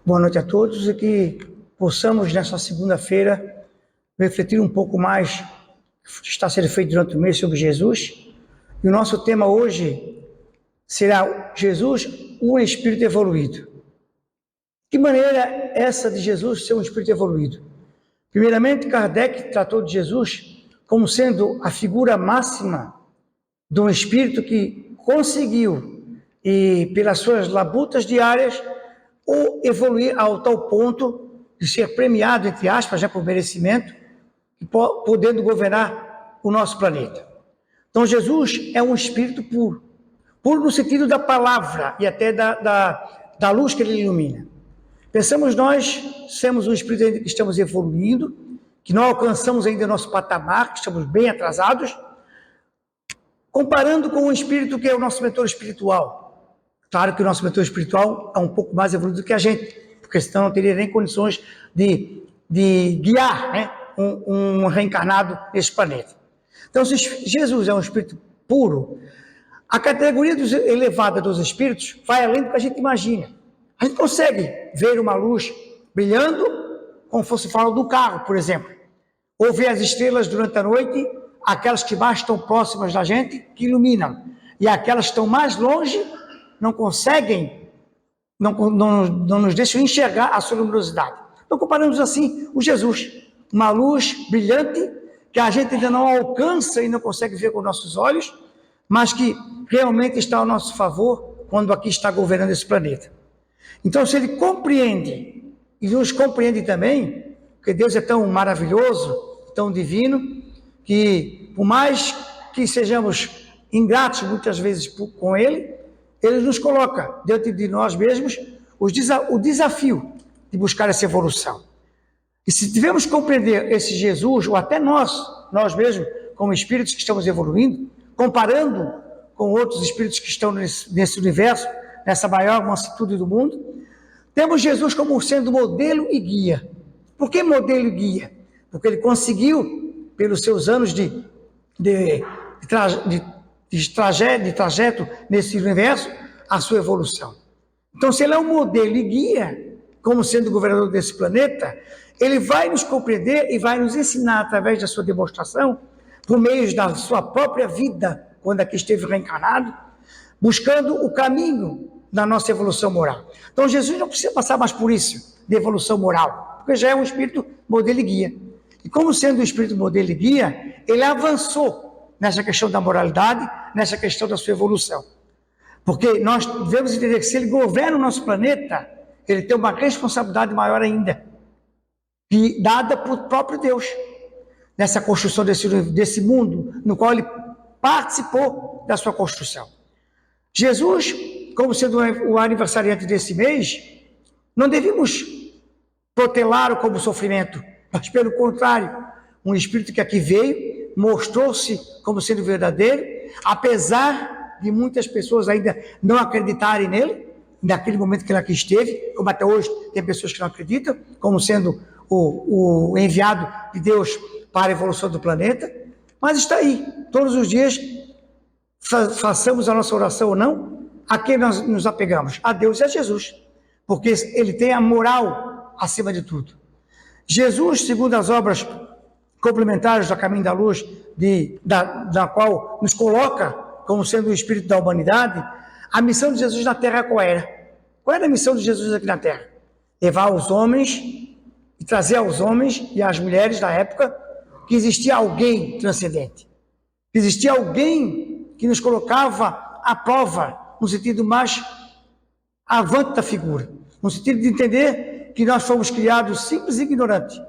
Boa noite a todos e que possamos, nessa segunda-feira, refletir um pouco mais o que está sendo feito durante o mês sobre Jesus. E o nosso tema hoje será Jesus, um espírito evoluído. Que maneira essa de Jesus ser um espírito evoluído? Primeiramente, Kardec tratou de Jesus como sendo a figura máxima de um espírito que conseguiu, e pelas suas labutas diárias, ou evoluir ao tal ponto de ser premiado, entre aspas, já por merecimento, podendo governar o nosso planeta. Então, Jesus é um espírito puro, puro no sentido da palavra e até da luz que ele ilumina. Pensamos nós, somos um espírito ainda que estamos evoluindo, que não alcançamos ainda o nosso patamar, que estamos bem atrasados, comparando com um espírito que é o nosso mentor espiritual. Claro que o nosso mentor espiritual é um pouco mais evoluído que a gente, porque senão não teria nem condições de guiar, né, um reencarnado nesse planeta. Então, se Jesus é um espírito puro, a categoria elevada dos espíritos vai além do que a gente imagina. A gente consegue ver uma luz brilhando, como fosse falar do carro, por exemplo, ou ver as estrelas durante a noite, aquelas que mais estão próximas da gente, que iluminam, e aquelas que estão mais longe, não conseguem, não nos deixam enxergar a sua luminosidade. Então, comparamos assim o Jesus, uma luz brilhante, que a gente ainda não alcança e não consegue ver com nossos olhos, mas que realmente está ao nosso favor quando aqui está governando esse planeta. Então, se ele compreende, e nos compreende também, porque Deus é tão maravilhoso, tão divino, que por mais que sejamos ingratos muitas vezes com ele nos coloca diante de nós mesmos o desafio de buscar essa evolução. E se tivermos que compreender esse Jesus, ou até nós mesmos, como espíritos que estamos evoluindo, comparando com outros espíritos que estão nesse universo, nessa maior magnitude do mundo, temos Jesus como sendo modelo e guia. Por que modelo e guia? Porque ele conseguiu, pelos seus anos de trajeto nesse universo, a sua evolução. Então, se ele é um modelo e guia, como sendo governador desse planeta, ele vai nos compreender e vai nos ensinar, através da sua demonstração, por meio da sua própria vida, quando aqui esteve reencarnado, buscando o caminho da nossa evolução moral. Então, Jesus não precisa passar mais por isso, de evolução moral, porque já é um espírito modelo e guia. E como sendo um espírito modelo e guia, ele avançou nessa questão da moralidade, nessa questão da sua evolução. Porque nós devemos entender que se ele governa o nosso planeta, ele tem uma responsabilidade maior ainda, e dada por próprio Deus, nessa construção desse mundo, no qual ele participou da sua construção. Jesus, como sendo o aniversariante desse mês, não devemos protelá-lo como sofrimento, mas pelo contrário, um espírito que aqui veio, mostrou-se como sendo verdadeiro, apesar de muitas pessoas ainda não acreditarem nele, naquele momento que ele aqui esteve, como até hoje tem pessoas que não acreditam, como sendo o enviado de Deus para a evolução do planeta, mas está aí, todos os dias, façamos a nossa oração ou não, a quem nós nos apegamos? A Deus e a Jesus, porque ele tem a moral acima de tudo. Jesus, segundo as obras complementares do Caminho da Luz, da qual nos coloca como sendo o espírito da humanidade, a missão de Jesus na Terra qual era? Qual era a missão de Jesus aqui na Terra? Levar os homens e trazer aos homens e às mulheres da época que existia alguém transcendente, que existia alguém que nos colocava à prova, no sentido mais avante da figura, no sentido de entender que nós fomos criados simples e ignorantes,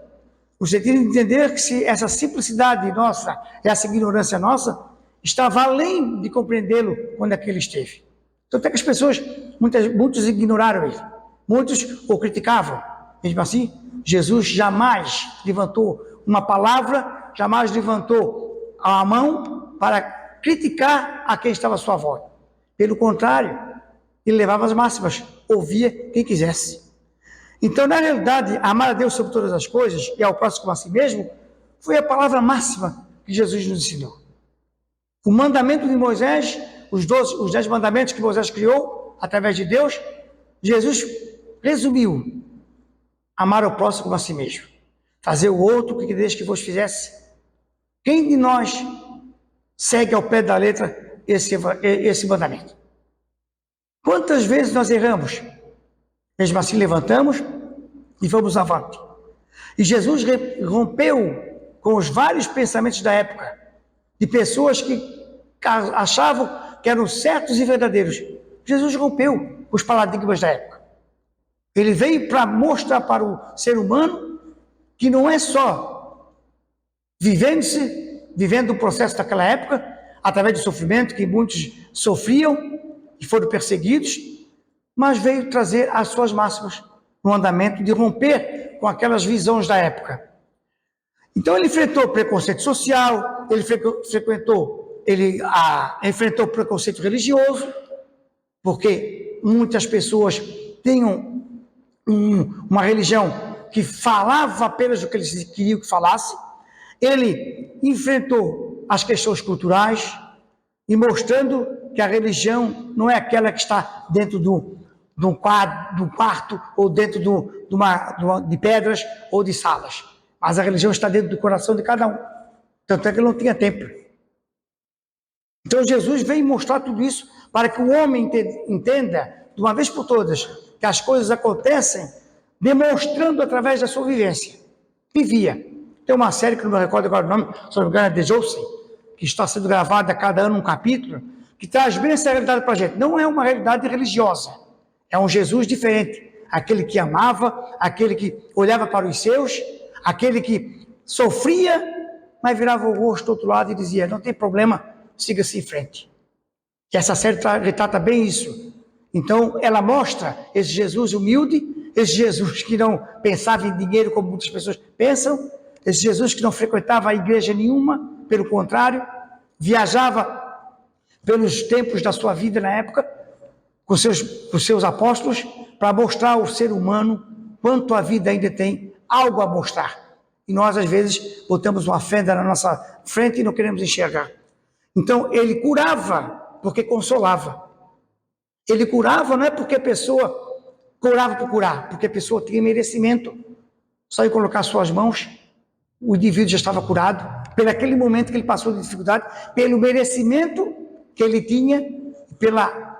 no sentido de entender que se essa simplicidade nossa, essa ignorância nossa, estava além de compreendê-lo quando aquele esteve. Então, até que as pessoas, muitos ignoraram ele, muitos o criticavam. Mesmo assim, Jesus jamais levantou uma palavra, jamais levantou a mão para criticar a quem estava à sua volta. Pelo contrário, ele levava as máximas, ouvia quem quisesse. Então, na realidade, amar a Deus sobre todas as coisas e ao próximo como a si mesmo, foi a palavra máxima que Jesus nos ensinou. O mandamento de Moisés, os 10 mandamentos que Moisés criou, através de Deus, Jesus resumiu amar o próximo como a si mesmo. Fazer o outro o que desde que vos fizesse. Quem de nós segue ao pé da letra esse mandamento? Quantas vezes nós erramos? Mesmo assim levantamos e vamos avante. E Jesus rompeu com os vários pensamentos da época, de pessoas que achavam que eram certos e verdadeiros. Jesus rompeu os paradigmas da época. Ele veio para mostrar para o ser humano que não é só vivendo o processo daquela época, através do sofrimento que muitos sofriam e foram perseguidos, mas veio trazer as suas máximas no andamento de romper com aquelas visões da época. Então ele enfrentou preconceito social, ele enfrentou preconceito religioso, porque muitas pessoas tinham uma religião que falava apenas o que eles queriam que falasse. Ele enfrentou as questões culturais e mostrando que a religião não é aquela que está dentro de um quarto ou dentro de pedras ou de salas, mas a religião está dentro do coração de cada um. Tanto é que ele não tinha templo. Então Jesus veio mostrar tudo isso para que o homem entenda, de uma vez por todas, que as coisas acontecem demonstrando através da sua vivência. Vivia. Tem uma série que não me recordo agora o nome, se não me engano é The Johnson, que está sendo gravada a cada ano um capítulo, que traz bem essa realidade para a gente. Não é uma realidade religiosa, é um Jesus diferente. Aquele que amava, aquele que olhava para os seus, aquele que sofria, mas virava o rosto do outro lado e dizia, não tem problema, siga-se em frente. E essa série retrata bem isso. Então, ela mostra esse Jesus humilde, esse Jesus que não pensava em dinheiro como muitas pessoas pensam, esse Jesus que não frequentava a igreja nenhuma, pelo contrário, viajava pelos tempos da sua vida na época, com seus apóstolos, para mostrar ao ser humano quanto a vida ainda tem algo a mostrar. E nós, às vezes, botamos uma fenda na nossa frente e não queremos enxergar. Então, ele curava porque consolava. Ele curava não é porque a pessoa curava por curar, porque a pessoa tinha merecimento. Só em colocar suas mãos, o indivíduo já estava curado, pelo aquele momento que ele passou de dificuldade, pelo merecimento que ele tinha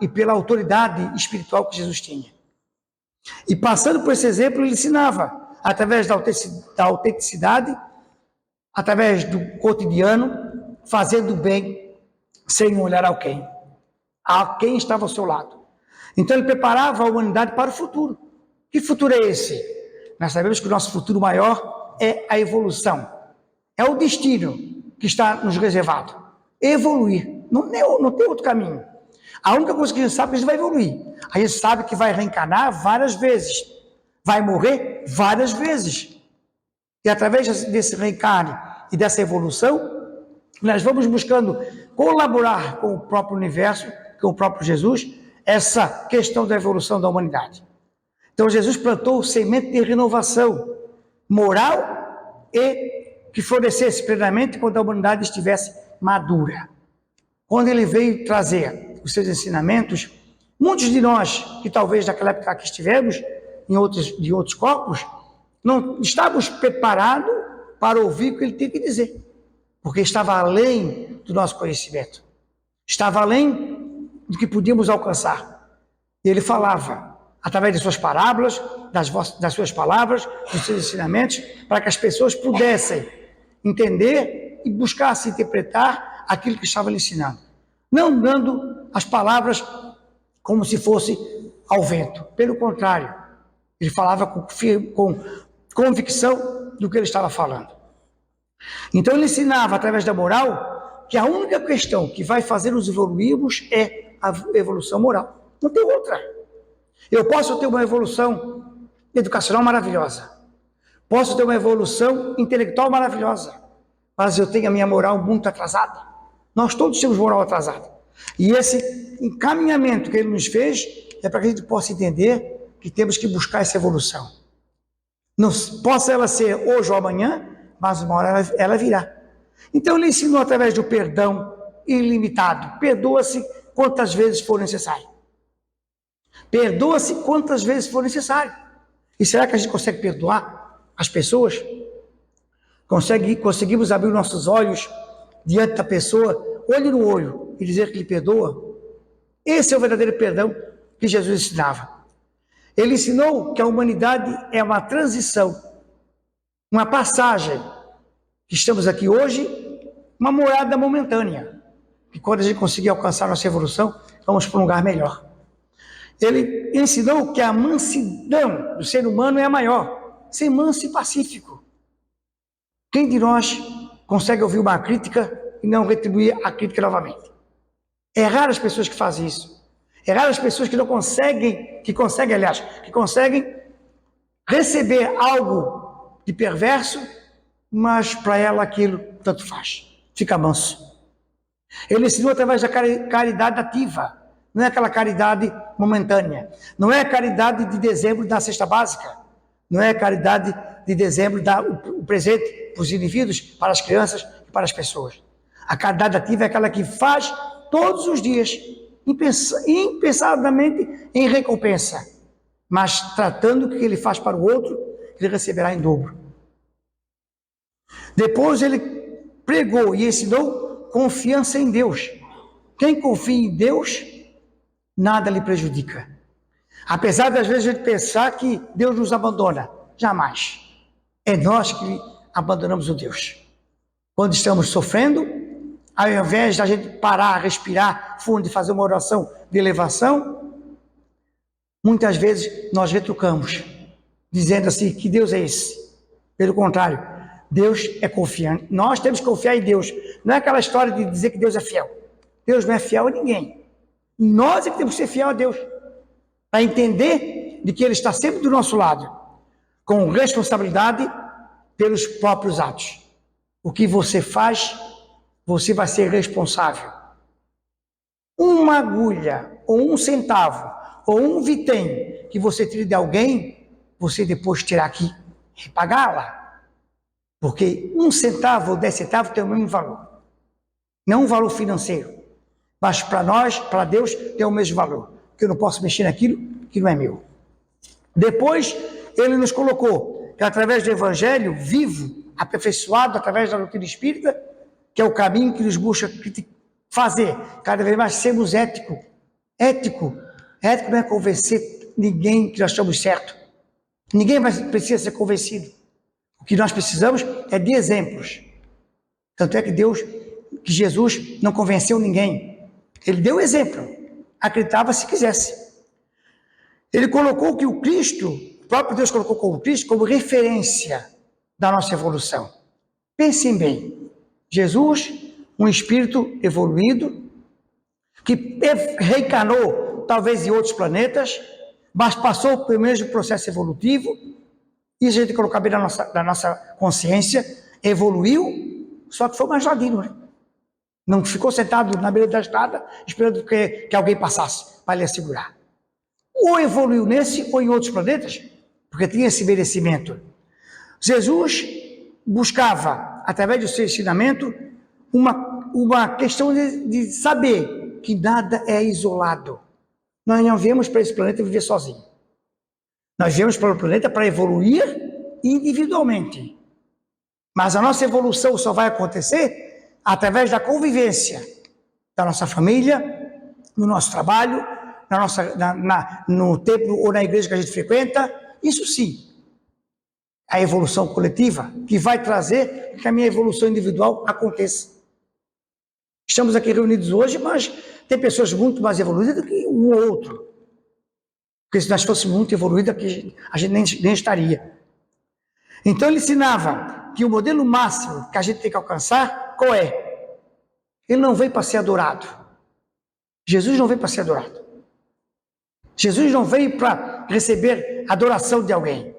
e pela autoridade espiritual que Jesus tinha. E passando por esse exemplo, ele ensinava, através da autenticidade, através do cotidiano, fazendo o bem, sem olhar a quem estava ao seu lado. Então ele preparava a humanidade para o futuro. Que futuro é esse? Nós sabemos que o nosso futuro maior é a evolução. É o destino que está nos reservado. Evoluir. Não tem outro caminho. A única coisa que a gente sabe é que a gente vai evoluir. A gente sabe que vai reencarnar várias vezes. Vai morrer várias vezes. E através desse reencarne e dessa evolução, nós vamos buscando colaborar com o próprio universo, com o próprio Jesus, essa questão da evolução da humanidade. Então Jesus plantou semente de renovação moral e que florescesse plenamente quando a humanidade estivesse madura. Quando ele veio trazer os seus ensinamentos, muitos de nós, que talvez naquela época que estivemos, de outros corpos, não estávamos preparados para ouvir o que ele tinha que dizer, porque estava além do nosso conhecimento, estava além do que podíamos alcançar. E ele falava, através de suas parábolas, das suas palavras, dos seus ensinamentos, para que as pessoas pudessem entender e buscassem interpretar aquilo que estava lhe ensinando. Não dando as palavras como se fosse ao vento. Pelo contrário, ele falava com convicção do que ele estava falando. Então ele ensinava, através da moral, que a única questão que vai fazer nos evoluirmos é a evolução moral. Não tem outra. Eu posso ter uma evolução educacional maravilhosa, posso ter uma evolução intelectual maravilhosa, mas eu tenho a minha moral muito atrasada. Nós todos temos moral atrasada. E esse encaminhamento que ele nos fez é para que a gente possa entender que temos que buscar essa evolução. Não possa ela ser hoje ou amanhã, mas uma hora ela virá. Então ele ensinou através do perdão ilimitado. Perdoa-se quantas vezes for necessário. Perdoa-se quantas vezes for necessário. E será que a gente consegue perdoar as pessoas? Conseguimos abrir nossos olhos diante da pessoa, olho no olho, e dizer que lhe perdoa? Esse é o verdadeiro perdão que Jesus ensinava. Ele ensinou que a humanidade é uma transição, uma passagem, que estamos aqui hoje, uma morada momentânea, e quando a gente conseguir alcançar nossa evolução, vamos para um lugar melhor. Ele ensinou que a mansidão do ser humano é a maior, ser manso e pacífico. Quem de nós consegue ouvir uma crítica e não retribuir a crítica novamente? É raro as pessoas que fazem isso. É raro as pessoas que não conseguem, que conseguem receber algo de perverso, mas para ela aquilo tanto faz. Fica manso. Ele ensinou através da caridade ativa. Não é aquela caridade momentânea. Não é a caridade de dezembro da cesta básica. Não é a caridade de dezembro dar o presente para os indivíduos, para as crianças e para as pessoas. A caridade ativa é aquela que faz todos os dias, impensadamente em recompensa, mas tratando o que ele faz para o outro, ele receberá em dobro. Depois ele pregou e ensinou confiança em Deus. Quem confia em Deus, nada lhe prejudica. Apesar das vezes a gente pensar que Deus nos abandona, jamais. É nós que abandonamos o Deus. Quando estamos sofrendo, ao invés da gente parar, respirar fundo e fazer uma oração de elevação, muitas vezes nós retrucamos, dizendo assim, que Deus é esse? Pelo contrário, Deus é confiante. Nós temos que confiar em Deus. Não é aquela história de dizer que Deus é fiel. Deus não é fiel a ninguém. Nós é que temos que ser fiel a Deus, para entender de que Ele está sempre do nosso lado, com responsabilidade pelos próprios atos. O que você faz, você vai ser responsável. Uma agulha, ou um centavo, ou um vitém que você tire de alguém, você depois terá que repagá-la. Porque 1 centavo ou 10 centavos tem o mesmo valor. Não um valor financeiro. Mas para nós, para Deus, tem o mesmo valor. Porque eu não posso mexer naquilo que não é meu. Depois, ele nos colocou que através do Evangelho vivo, aperfeiçoado através da doutrina espírita, que é o caminho que nos busca fazer, cada vez mais sermos éticos. Ético não é convencer ninguém que nós estamos certos. Ninguém precisa ser convencido. O que nós precisamos é de exemplos. Tanto é que Jesus não convenceu ninguém. Ele deu exemplo. Acreditava se quisesse. Ele colocou que o próprio Deus colocou o Cristo como referência da nossa evolução. Pensem bem. Jesus, um espírito evoluído, que reencarnou talvez em outros planetas, mas passou pelo mesmo processo evolutivo, e a gente colocar bem na nossa consciência, evoluiu, só que foi mais ladino, né? Não ficou sentado na beira da estrada esperando que alguém passasse para lhe assegurar. Ou evoluiu nesse ou em outros planetas, porque tinha esse merecimento. Jesus buscava, através do seu ensinamento, uma questão de saber que nada é isolado. Nós não viemos para esse planeta viver sozinho. Nós viemos para o planeta para evoluir individualmente. Mas a nossa evolução só vai acontecer através da convivência da nossa família, no nosso trabalho, no templo ou na igreja que a gente frequenta. Isso sim, a evolução coletiva, que vai trazer que a minha evolução individual aconteça. Estamos aqui reunidos hoje, mas tem pessoas muito mais evoluídas do que um ou outro. Porque se nós fôssemos muito evoluídos, aqui a gente nem estaria. Então ele ensinava que o modelo máximo que a gente tem que alcançar, qual é? Ele não veio para ser adorado. Jesus não veio para ser adorado. Jesus não veio para receber adoração de alguém.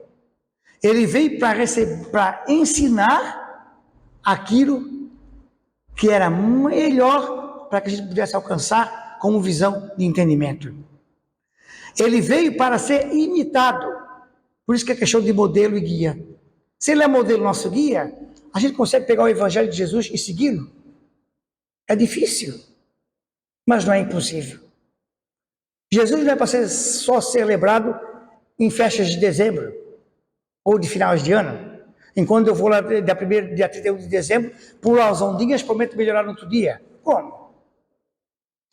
Ele veio para ensinar aquilo que era melhor para que a gente pudesse alcançar como visão de entendimento. Ele veio para ser imitado. Por isso que é questão de modelo e guia. Se ele é modelo nosso guia, a gente consegue pegar o Evangelho de Jesus e segui-lo? É difícil, mas não é impossível. Jesus não é para ser só celebrado em festas de dezembro. ou de finais de ano. Enquanto eu vou lá dia 31 de dezembro, pular as ondinhas, prometo melhorar no outro dia. Como?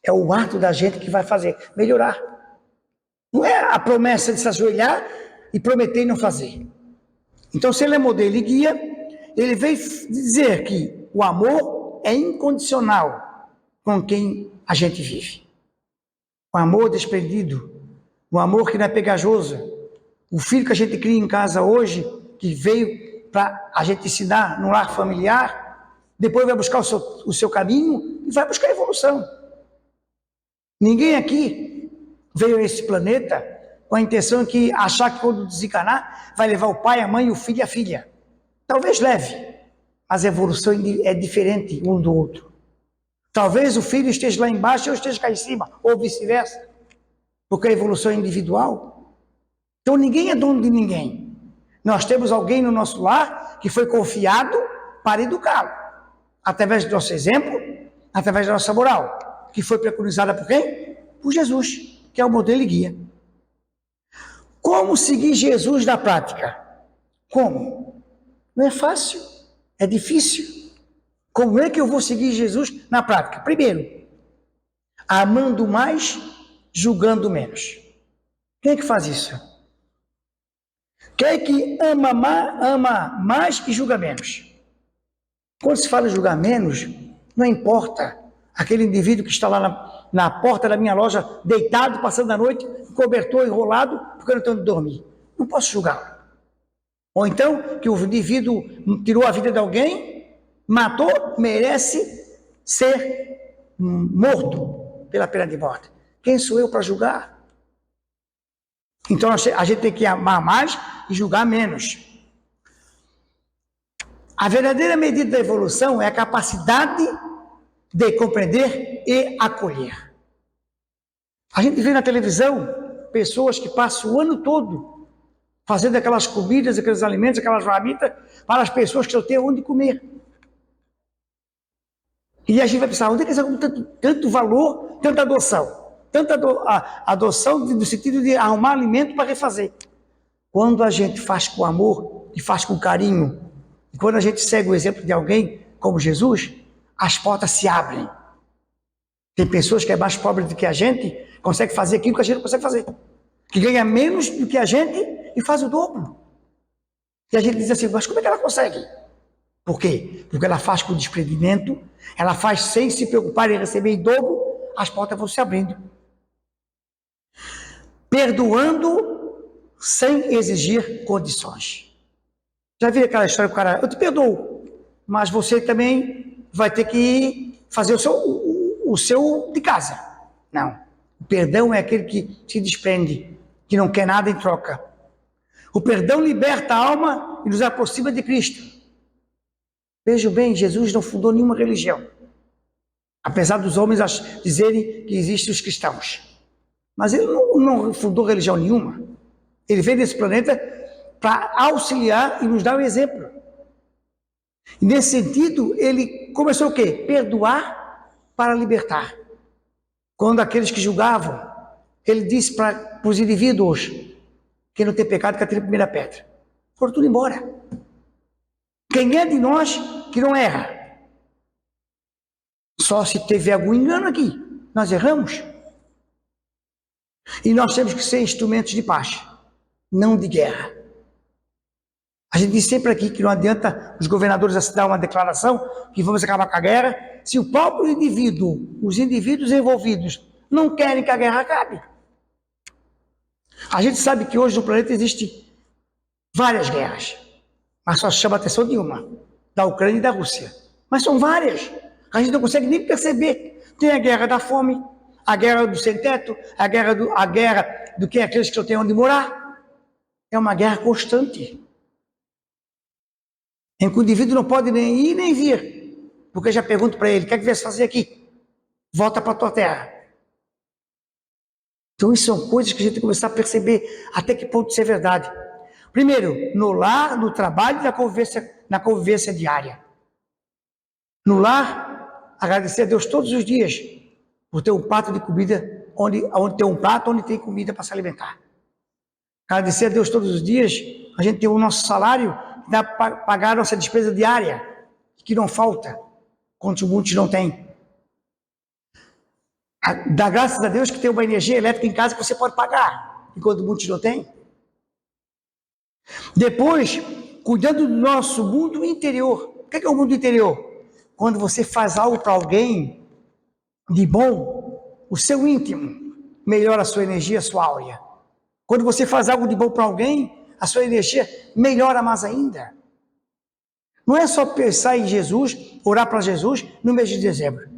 É o ato da gente que vai fazer, melhorar. Não é a promessa de se ajoelhar e prometer e não fazer. Então, se ele é modelo e guia, ele veio dizer que o amor é incondicional com quem a gente vive. O amor desprendido, o amor que não é pegajoso. O filho que a gente cria em casa hoje, que veio para a gente ensinar no lar familiar, depois vai buscar o seu caminho e vai buscar a evolução. Ninguém aqui veio a esse planeta com a intenção de achar que quando desencarnar vai levar o pai, a mãe, o filho e a filha. Talvez leve, mas a evolução é diferente um do outro. Talvez o filho esteja lá embaixo e eu esteja cá em cima, ou vice-versa, porque a evolução é individual. Então ninguém é dono de ninguém. Nós temos alguém no nosso lar que foi confiado para educá-lo, através do nosso exemplo, através da nossa moral, que foi preconizada por quem? Por Jesus, que é o modelo e guia. Como seguir Jesus na prática? Como? Não é fácil, é difícil. Como é que eu vou seguir Jesus na prática? Primeiro, amando mais, julgando menos. Quem é que faz isso? Quem é que ama mais e julga menos? Quando se fala em julgar menos, não importa aquele indivíduo que está lá na porta da minha loja, deitado, passando a noite, cobertor enrolado, porque eu não tenho onde dormir. Não posso julgá-lo. Ou então, que o indivíduo tirou a vida de alguém, matou, merece ser morto pela pena de morte. Quem sou eu para julgar? Então a gente tem que amar mais e julgar menos. A verdadeira medida da evolução é a capacidade de compreender e acolher. A gente vê na televisão pessoas que passam o ano todo fazendo aquelas comidas, aqueles alimentos, aquelas marmitas para as pessoas que não têm onde comer. E a gente vai pensar, onde é que eles arrumam tanto valor, tanta adoção? Tanta adoção no sentido de arrumar alimento para refazer. Quando a gente faz com amor e faz com carinho, e quando a gente segue o exemplo de alguém como Jesus, as portas se abrem. Tem pessoas que é mais pobre do que a gente, consegue fazer aquilo que a gente não consegue fazer. Que ganha menos do que a gente e faz o dobro. E a gente diz assim, mas como é que ela consegue? Por quê? Porque ela faz com desprendimento, ela faz sem se preocupar em receber em dobro, as portas vão se abrindo. Perdoando sem exigir condições. Já viu aquela história do cara, eu te perdoo, mas você também vai ter que fazer o seu de casa. Não. O perdão é aquele que se desprende, que não quer nada em troca. O perdão liberta a alma e nos aproxima de Cristo. Vejam bem, Jesus não fundou nenhuma religião. Apesar dos homens dizerem que existem os cristãos. Mas ele não fundou religião nenhuma. Ele veio nesse planeta para auxiliar e nos dar o exemplo. E nesse sentido, ele começou o quê? Perdoar para libertar. Quando aqueles que julgavam, ele disse para os indivíduos, quem não tem pecado, que atire a primeira pedra. Foram tudo embora. Quem é de nós que não erra? Só se teve algum engano aqui. Nós erramos. E nós temos que ser instrumentos de paz, não de guerra. A gente diz sempre aqui que não adianta os governadores assinar uma declaração que vamos acabar com a guerra, se o próprio indivíduo, os indivíduos envolvidos, não querem que a guerra acabe. A gente sabe que hoje no planeta existem várias guerras, mas só chama a atenção de uma, da Ucrânia e da Rússia. Mas são várias. A gente não consegue nem perceber. Tem a guerra da fome, a guerra do sem-teto, a guerra do que aqueles que não têm onde morar. É uma guerra constante. Em que o indivíduo não pode nem ir nem vir. Porque eu já pergunto para ele, o que é que viesse fazer aqui? Volta para a tua terra. Então isso são coisas que a gente tem que começar a perceber até que ponto isso é verdade. Primeiro, no lar, no trabalho e na convivência diária. No lar, agradecer a Deus todos os dias por ter um prato de comida, onde tem um prato onde tem comida para se alimentar. Agradecer a Deus todos os dias a gente tem o nosso salário, dá para pagar a nossa despesa diária, que não falta, quando muitos não têm. Dá graças a Deus que tem uma energia elétrica em casa que você pode pagar, enquanto muitos não têm. Depois, cuidando do nosso mundo interior. O que é o mundo interior? Quando você faz algo para alguém de bom, o seu íntimo melhora a sua energia, a sua áurea. Quando você faz algo de bom para alguém, a sua energia melhora mais ainda. Não é só pensar em Jesus, orar para Jesus no mês de dezembro.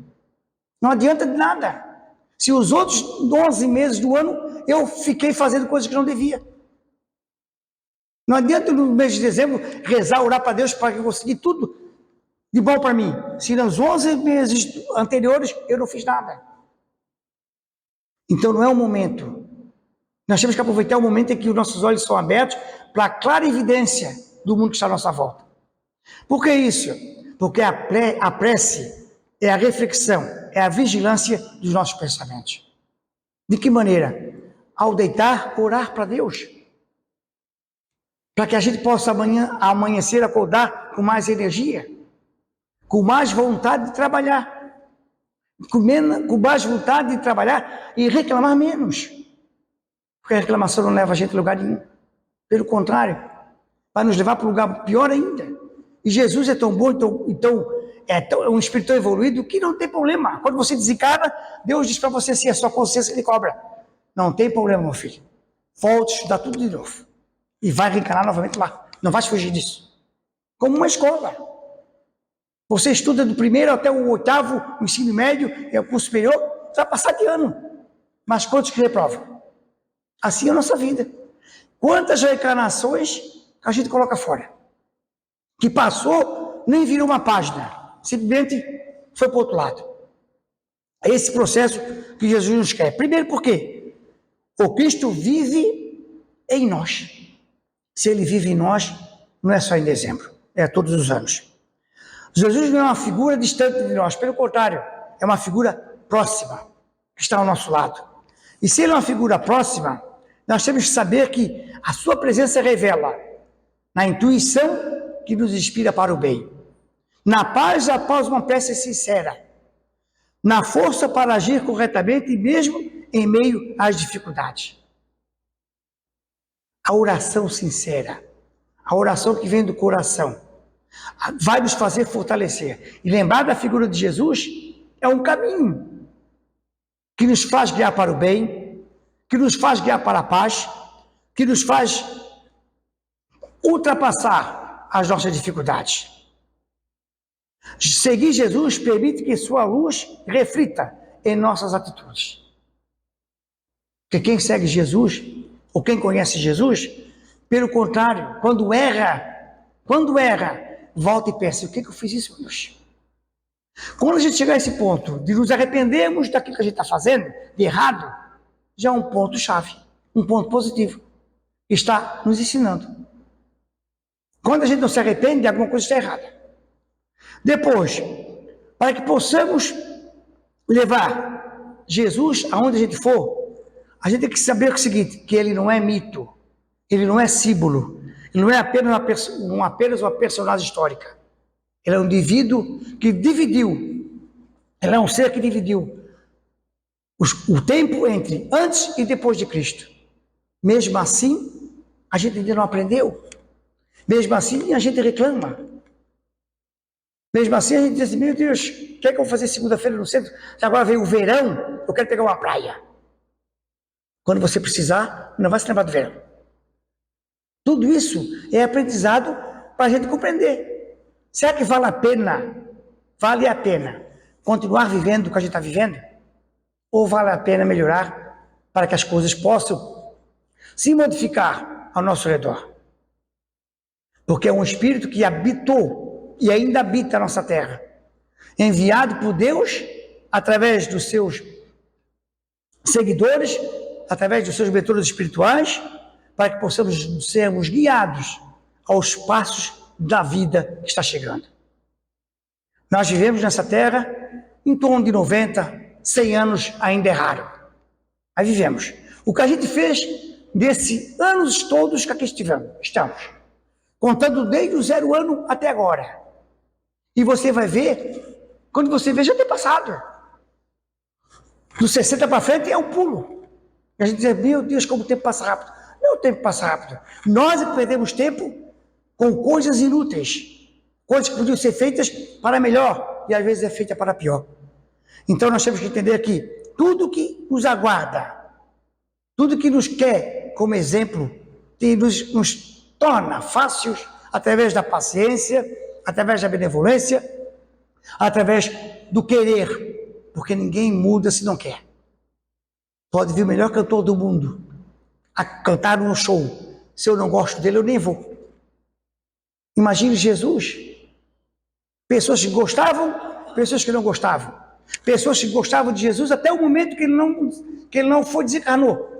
Não adianta de nada. Se os outros 11 meses do ano eu fiquei fazendo coisas que não devia. Não adianta no mês de dezembro rezar, orar para Deus para que eu consiga tudo de bom para mim. Se nos 11 meses anteriores eu não fiz nada. Então não é o momento. Nós temos que aproveitar o momento em que os nossos olhos são abertos para a clara evidência do mundo que está à nossa volta. Por que isso? Porque a prece é a reflexão, é a vigilância dos nossos pensamentos. De que maneira? Ao deitar, orar para Deus. Para que a gente possa amanhecer, acordar com mais energia, com mais vontade de trabalhar, com mais vontade de trabalhar e reclamar menos. Porque a reclamação não leva a gente a lugar nenhum. Pelo contrário, vai nos levar para um lugar pior ainda. E Jesus é tão bom, é um espírito tão evoluído que não tem problema. Quando você desencarna, Deus diz para você se a sua consciência lhe cobra. Não tem problema, meu filho. Volte a estudar tudo de novo. E vai reencarnar novamente lá. Não vai fugir disso. Como uma escola. Você estuda do primeiro até o oitavo, o ensino médio, é o curso superior, você vai passar de ano. Mas quantos que reprovam? Assim é a nossa vida. Quantas reencarnações a gente coloca fora? Que passou, nem virou uma página. Simplesmente foi para o outro lado. É esse processo que Jesus nos quer. Primeiro por quê? O Cristo vive em nós. Se ele vive em nós, não é só em dezembro, é todos os anos. Jesus não é uma figura distante de nós, pelo contrário, é uma figura próxima, que está ao nosso lado. E se ele é uma figura próxima, nós temos que saber que a sua presença revela na intuição que nos inspira para o bem, na paz após uma prece sincera, na força para agir corretamente e mesmo em meio às dificuldades. A oração sincera, a oração que vem do coração, vai nos fazer fortalecer. E lembrar da figura de Jesus é um caminho que nos faz guiar para o bem, que nos faz guiar para a paz, que nos faz ultrapassar as nossas dificuldades. Seguir Jesus permite que sua luz reflita em nossas atitudes. Porque quem segue Jesus, ou quem conhece Jesus, pelo contrário, quando erra, volta e pensa, o que eu fiz isso, Deus? Quando a gente chegar a esse ponto de nos arrependermos daquilo que a gente está fazendo, de errado, já é um ponto-chave, um ponto positivo. Está nos ensinando. Quando a gente não se arrepende, alguma coisa está errada. Depois, para que possamos levar Jesus aonde a gente for, a gente tem que saber o seguinte, que ele não é mito, ele não é símbolo, ele não é apenas uma personagem histórica. Ele é um indivíduo que dividiu, ele é um ser que dividiu o tempo entre antes e depois de Cristo. Mesmo assim, a gente ainda não aprendeu. Mesmo assim, a gente reclama. Mesmo assim, a gente diz assim, meu Deus, o que é que eu vou fazer segunda-feira no centro? Se agora veio o verão, eu quero pegar uma praia. Quando você precisar, não vai se lembrar do verão. Tudo isso é aprendizado para a gente compreender. Será que vale a pena continuar vivendo o que a gente está vivendo? Ou vale a pena melhorar para que as coisas possam se modificar ao nosso redor? Porque é um espírito que habitou e ainda habita a nossa terra, enviado por Deus através dos seus seguidores, através dos seus mentores espirituais, para que possamos sermos guiados aos passos da vida que está chegando. Nós vivemos nessa terra em torno de 90, 100 anos ainda é raro. Aí vivemos. O que a gente fez desses anos todos que aqui estamos, contando desde o 0 ano até agora. E você vai ver, quando você vê, já tem passado. Dos 60 para frente é um pulo. E a gente diz, meu Deus, como o tempo passa rápido. Não, o tempo passa rápido. Nós é que perdemos tempo com coisas inúteis, coisas que podiam ser feitas para melhor, e às vezes é feita para pior. Então nós temos que entender que tudo que nos aguarda, tudo que nos quer como exemplo, nos torna fáceis através da paciência, através da benevolência, através do querer, porque ninguém muda se não quer. Pode vir o melhor cantor do mundo a cantar num show. Se eu não gosto dele, eu nem vou. Imagine Jesus. Pessoas que gostavam, pessoas que não gostavam. Pessoas que gostavam de Jesus até o momento que ele não foi, desencarnou.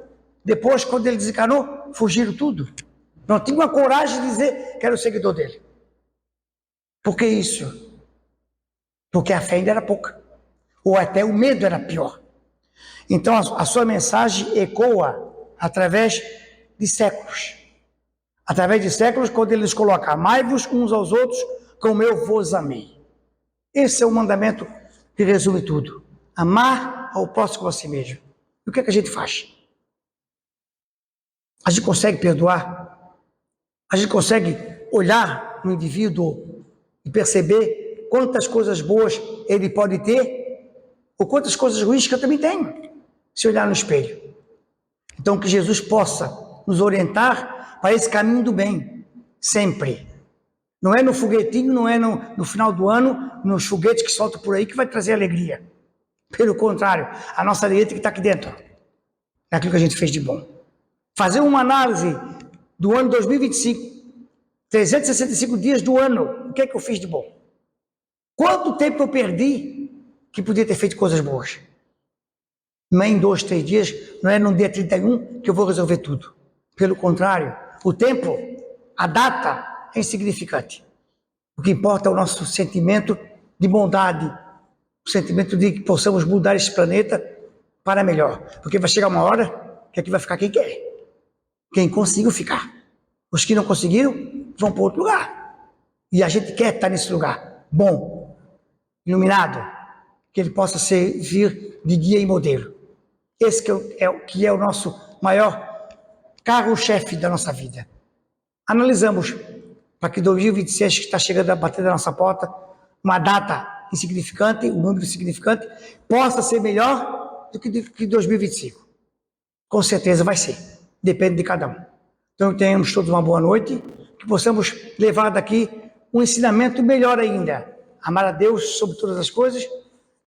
Depois, quando ele desencarnou, fugiram tudo. Não tinham a coragem de dizer que era o seguidor dele. Por que isso? Porque a fé ainda era pouca. Ou até o medo era pior. Então a sua mensagem ecoa através de séculos. Através de séculos, quando ele nos coloca, amai-vos uns aos outros como eu vos amei. Esse é o mandamento que resume tudo. Amar ao próximo como a si mesmo. E o que é que a gente faz? A gente consegue perdoar? A gente consegue olhar no indivíduo e perceber quantas coisas boas ele pode ter ou quantas coisas ruins que eu também tenho, se olhar no espelho. Então que Jesus possa nos orientar para esse caminho do bem, sempre. Não é no foguetinho, não é no final do ano, nos foguetes que soltam por aí que vai trazer alegria. Pelo contrário, a nossa alegria tem que estar aqui dentro, daquilo que a gente fez de bom. Fazer uma análise do ano 2025, 365 dias do ano, o que é que eu fiz de bom? Quanto tempo eu perdi que podia ter feito coisas boas? Não é em 2, 3 dias, não é no dia 31 que eu vou resolver tudo. Pelo contrário, o tempo, a data é insignificante. O que importa é o nosso sentimento de bondade, o sentimento de que possamos mudar esse planeta para melhor. Porque vai chegar uma hora que aqui vai ficar quem quer. Quem conseguiu ficar. Os que não conseguiram vão para outro lugar. E a gente quer estar nesse lugar bom, iluminado, que ele possa servir de guia e modelo. Esse que é o nosso maior carro-chefe da nossa vida. Analisamos para que 2026, que está chegando a bater na nossa porta, uma data insignificante, um número insignificante, possa ser melhor do que 2025. Com certeza vai ser. Depende de cada um. Então tenhamos todos uma boa noite, que possamos levar daqui um ensinamento melhor ainda. Amar a Deus sobre todas as coisas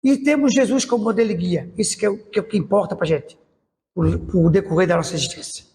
e termos Jesus como modelo e guia. Isso que é o que importa para a gente, o decorrer da nossa existência.